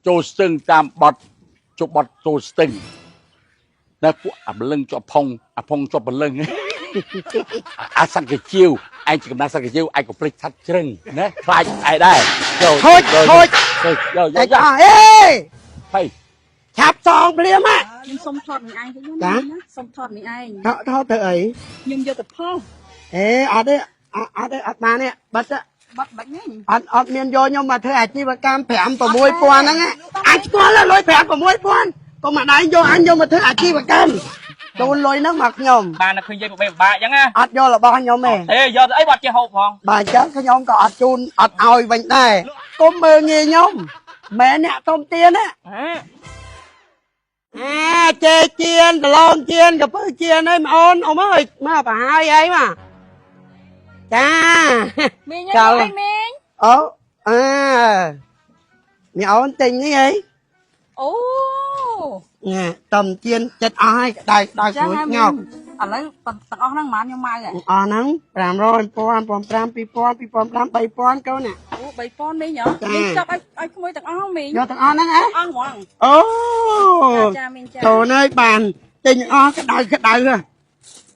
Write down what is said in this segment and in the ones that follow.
ចូលស្ទឹងតាមបត់ជប់បត់ចូលស្ទឹងតែពួកអាបលឹងជាប់ផុងជាប់បលឹងអាសង្កជាវឯងជាកំណត់សង្កជាវឯងក៏ភ្លេចថាត់ជ្រឹងណាខ្លាចឯដែរចូលហូចយកអេហើយឆាប់សងភ្លាមខ្ញុំសុំថតនឹងឯងទៅណាសុំថតនឹងឯងថតទៅអីខ្ញុំយកទៅផុសអត់ទេអត់បានទេបាត់បាច់នេះអត់មានយកខ្ញុំមកធ្វើអាជីវកម្ម5 6000ហ្នឹងអញស្គាល់លុយ5 6000ក៏មកដៃយកអញយកមកធ្វើអាជីវកម្មជូនលុយហ្នឹងមកខ្ញុំបានតែឃើញយាយពិបាកអញ្ចឹងណាអត់យករបស់ខ្ញុំទេយកទៅអីបាត់ចេះហូបផងបាទអញ្ចឹងខ្ញុំក៏អត់ជូនអត់ឲ្យវិញដែរគុំមើលងាយខ្ញុំម៉ែអ្នកតុំទៀនណាចេជៀនដឡងជៀនកពើជៀនអីម៉អូនអ៊ំអើយមកប្រហើយអីមកចាមីងអើយមីងអូមីអូនទិញនេះអីអូតំជៀនចិត្តអស់ហើយដៅស្រួយងប់ឥឡូវទាំងអស់ហ្នឹងប៉ុន្មានខ្ញុំមកអស់ហ្នឹង500 1000 2000 2005 3000កូនណាអូ3000មីងហ៎មីងចាប់ឲ្យក្មួយទាំងអស់មីងយកទាំងអស់ហ្នឹងអស់ហ្មងអូចាមីងចាកូនអើយបានទិញអស់ក្តៅ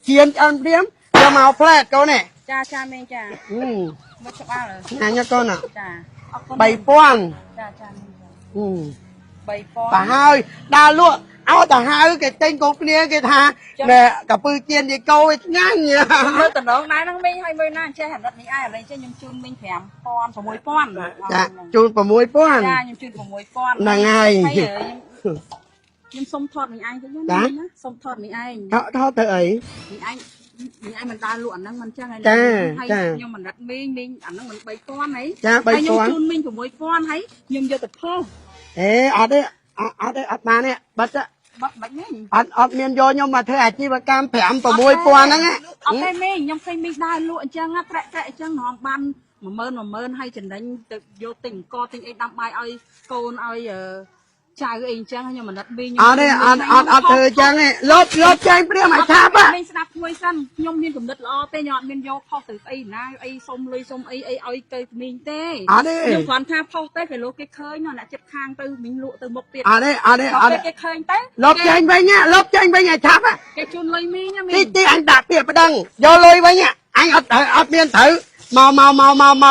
ជៀនឆ្អិនព្រាមយកមកផ្លែតកូននេះចាមីងចាមកច្បាស់ណាញ៉កូនណាចាអរគុណ3000ចាមីងចា3000បើហើយដើរលក់ឲ្យតែហៅគេទិញកូនគ្នាគេថាកពើជៀនយាយកោឆ្ងាញ់មើលតំណងដែរហ្នឹងមីងឲ្យមើលណាចេះអាណិតនេះឯងឥឡូវចេះខ្ញុំជូនមីង5000 6000ចាជូន6000ចាខ្ញុំជូន6000ហ្នឹងហើយខ្ញុំសុំថតមីងឯងទៅណាសុំថតមីងឯងថតទៅអីមីងឯងមិនដើរលក់អាហ្នឹងមិនចឹងហើយខ្ញុំមិនរត់មីងអាហ្នឹងមិន3000ហីចា3000ខ្ញុំជូនមីង6000ហើយខ្ញុំយកទៅផុសអត់ទេអត់បានទេបាត់បាច់នេះអត់មានយកខ្ញុំមកធ្វើអាជីវកម្ម5 6000ហ្នឹងអត់ទេមីងខ្ញុំឃើញមីងដើរលក់អញ្ចឹងត្រាក់អញ្ចឹងរងបាន10000ហើយចំណេញទៅយកទិញអង្គទិញអីដាំបាយឲ្យកូនឲ្យចៅអីអញ្ចឹងខ្ញុំមិនដិតមីងអត់ទេអត់ធ្វើអញ្ចឹងទេលបចាញ់ព្រាមឲ្យឆាប់មីងស្ដាប់មួយសិនខ្ញុំមានគំនិតល្អទេខ្ញុំអត់មានយកផុសទៅអីណាអីសុំលុយសុំអីឲ្យទៅមីងទេអត់ទេខ្ញុំគ្រាន់ថាផុសទៅគេលោកគេឃើញអ្នកចិត្តខាងទៅមីងលក់ទៅមុខទៀតអត់ទេគេឃើញទៅលបចាញ់វិញឲ្យឆាប់គេជូនលុយមីងមីងទីអញដាក់ពាក្យប្តឹងយកលុយវិញអញអត់មានត្រូវម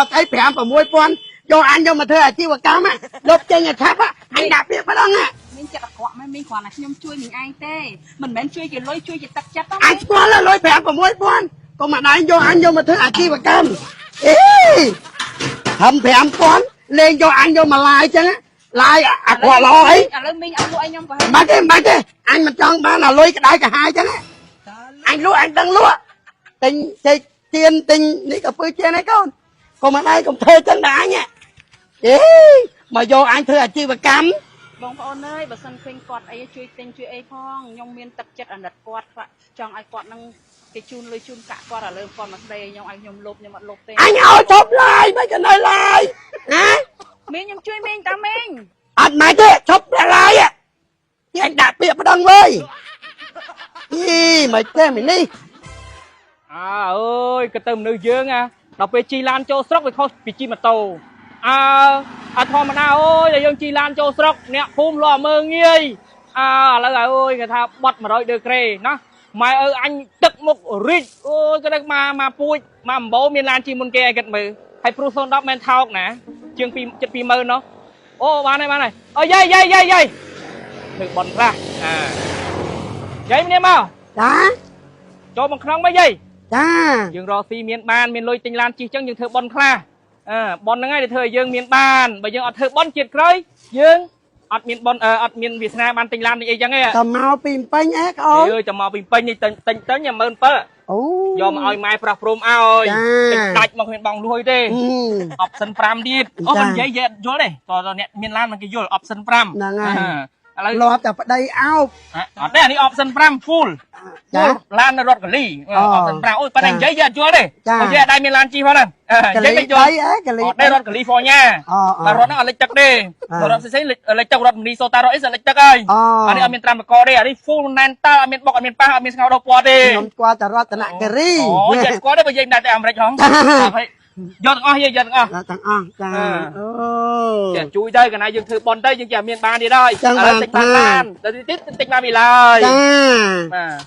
កអី5 6000យកអញយកមកធ្វើអាជីវកម្មលុបចេញឲ្យឆាប់អញដាក់ពាក្យប្តឹងមីងចិត្តអក្រក់មែនមីងគ្រាន់តែខ្ញុំជួយមីងឯងទេមិនមែនជួយជាលុយជួយជាទឹកចិត្តអញស្គាល់លុយ5 6000ក៏មកដៃយកអញយកមកធ្វើអាជីវកម្មហឹម5000លេងយកអញយកមកឡាយអញ្ចឹងឡាយអាក្រក់ល្អអីឥឡូវមីងឲ្យលក់ឲ្យខ្ញុំក៏ហើយបាច់ទេអញមិនចង់បានអាលុយក្តៅកាហាយអញ្ចឹងអញលក់អញដឹងលក់ទិញទៀនទិញនេះក៏ពើជៀនឯកូនក៏មកដៃកុំធ្វើអញ្ចឹងដែរអញមកយកអញធ្វើអាជីវកម្មបងប្អូនអើយបើសិនឃើញគាត់អីជួយទិញជួយអីផងខ្ញុំមានទឹកចិត្តអាណិតគាត់ចង់ឲ្យគាត់នឹងគេជូនលុយជូនកាក់គាត់ឥឡូវគាត់មកស្ដីខ្ញុំឲ្យខ្ញុំលុបខ្ញុំអត់លុបទេអញឲ្យជប់ឡាយមិនក៏នៅឡាយណាមីងខ្ញុំជួយមីងតាមីងអត់មិនទេជប់ឡាយអញដាក់ពាក្យប្តឹងវើយមិនទេមីនេះអើយក៏ទៅមនុស្សយើងដល់ពេលជីឡានចូលស្រុកវាខុសពីជីម៉ូតូអត់ធម្មតាអូយយើងជីឡានចូលស្រុកអ្នកភូមិលាក់មើងងាយឥឡូវអូយគេថាបត់100ដឺក្រេណាម៉ែអើអញទឹកមុខរីកអូយក៏ដឹកមកពួយមកអំបោមានឡានជីមុនគេឲ្យគិតមើលហើយព្រុស010មែនថោកណាជាង20000នោះអូបានហើយអូយាយធ្វើបន់ខ្លះយាយមានមកចាចូលមកក្នុងមកយាយចាយើងរកស៊ីមានលុយទិញឡានជិះចឹងយើងធ្វើបន់ខ្លះបន់ហ្នឹងឯងដែលធ្វើឲ្យយើងមានបានបើយើងអត់ធ្វើបន់ជាតិក្រោយយើងអត់មានបន់អត់មានវាសនាបានទិញឡានអីចឹងទេតមកពីពេញកូនតមកពីពេញនេះទិញ17000អូយកមកឲ្យម៉ែប្រោះព្រមឲ្យទិញដាច់មកគ្មានបងលួយទេ option 5ទៀតអូមិននិយាយយល់ទេតអ្នកមានឡានមកគេយល់ option 5ហ្នឹងហើយឥឡូវលាប់តែប្តីអោបអត់ទេអានេះ option 5 full ឡានរថកលី option 5អូយប៉ណ្ណឹងនិយាយយល់ទេអូយដៃមានឡានជិះផងហ្នឹងនិយាយមិនយល់កលីអត់ទេរថកលីហ្វ័រញ៉ាបាទរថហ្នឹងអត់លិចទឹកទេរថផ្សេងលិចទឹករថមីនីសូតារ៉ូអីលិចទឹកហើយអានេះអត់មានត្រាំបកទេអានេះ full ណែនតើអត់មានបុកអត់មានប៉ះអត់មានស្ងោរដោះពណ៌ទេខ្ញុំស្គាល់តែរតនគិរីអូយស្គាល់ទេបើនិយាយមិនដែរតែអាមេរិកហង យកទាំងអស់យកទាំងអស់ ទាំងអស់ចាអូ ចាជួយទៅកណាយើងធ្វើបនទៅយើងចាមានបានទៀតហើយ ចឹង ឥឡូវតិចបានទៅតិចតិចបានពីឡើយ ចា បាទ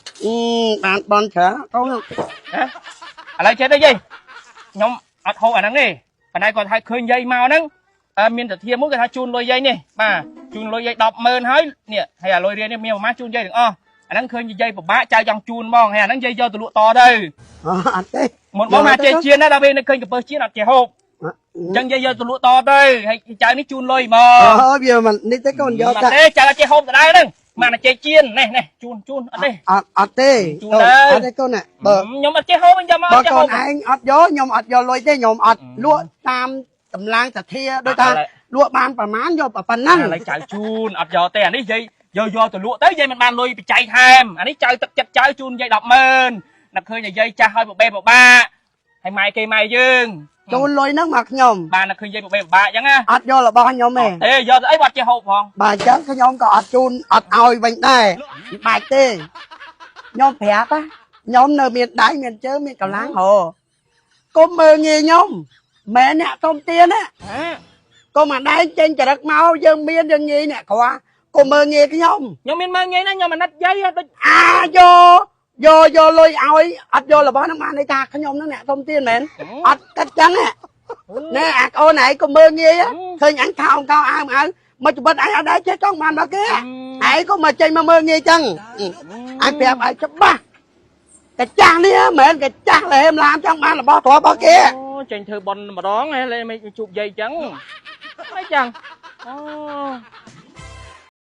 បានបនច្រើនកូន ហ៎ឥឡូវចេះទៅយាយខ្ញុំអត់ហូបអាហ្នឹងទេប៉ុន្តែគាត់ថាឃើញយាយមកហ្នឹងមានតាធាមួយគាត់ថាជូនលុយយាយនេះបាទជូនលុយយាយ 100000 ហើយនេះហើយអាលុយរៀលនេះមានប្រហែលជូនយាយទាំងអស់អាហ្នឹងឃើញយាយពិបាកចៅចង់ជូនហ្មងហើយអាហ្នឹងយាយយកទៅលក់តទៅ អត់ទេ មុនបងមកចេះជៀនណាដល់ពេលនៅឃើញកំពើជៀនអត់ចេះហូបអញ្ចឹងយាយយកទៅលក់តទៅហើយចៅនេះជូនលុយហ្មង អូវាមិននេះទេកូនយក អត់ទេចៅអត់ចេះហូបដដែលហ្នឹងមកចេះជៀននេះជូនអត់ទេ អត់ទេ ជូនទៅ អត់ទេកូនបើ ខ្ញុំអត់ចេះហូបវិញចាំមក បើ ចេះ កូ ហូ ន ប ឯងអត់យកខ្ញុំអត់យកលុយទេខ្ញុំអត់លក់តាមតម្លើងតាធាដូចថាលក់បានប្រមាណយកប៉ុណ្ណឹង ឥឡូវចៅជូនអត់យកទេអានេះយាយយកទៅលក់ទៅយាយមិនបានលុយបច្ច័យថែមអានេះចៅទឹកចិត្តចៅជូនយាយ 100000 ដល់ឃើញតែយាយចាស់ហើយបបេបបាក់ហើយម៉ែគេម៉ែយើង ជូនលុយហ្នឹងមកខ្ញុំ បានដល់ឃើញយាយបបេបបាក់អញ្ចឹងណា អត់យករបស់ខ្ញុំទេ ទេយកទៅអីបាត់ចេះហូបផង បើអញ្ចឹងខ្ញុំក៏អត់ជូនអត់ឲ្យវិញដែរបាច់ទេខ្ញុំប្រាប់ណាខ្ញុំនៅមានដៃមានជើងមានកម្លាំងហ៎កុំមើលងាយខ្ញុំម៉ែអ្នកសុំទានណា ហ៎ កុំអាដែងចេញចរិតមកយើងមានយើងងាយអ្នកគ្រាកុំមើលងាយខ្ញុំ ខ្ញុំមានមើងងាយណាខ្ញុំអាណិតយាយដូច យកលុយឲ្យអត់យករបស់ហ្នឹងបានន័យថាខ្ញុំហ្នឹងអ្នកសុំទានមែនអត់គិតចឹងណែអាកូនឯងកុំមើលងាយឃើញអញខោអើមកច្បិតឯងអត់ដែរចេះចង់បានមកគេឯងក៏មកចេញមកមើលងាយចឹងអញប្រាប់ឯងច្បាស់តែចាស់នេះមិនមែនកាចាស់លហេមឡាមចង់បានរបស់ទ្ររបស់គេ អូចេញធ្វើប៉ុនម្ដងហើយលេមិនជួបយាយចឹងមិនចឹងអូ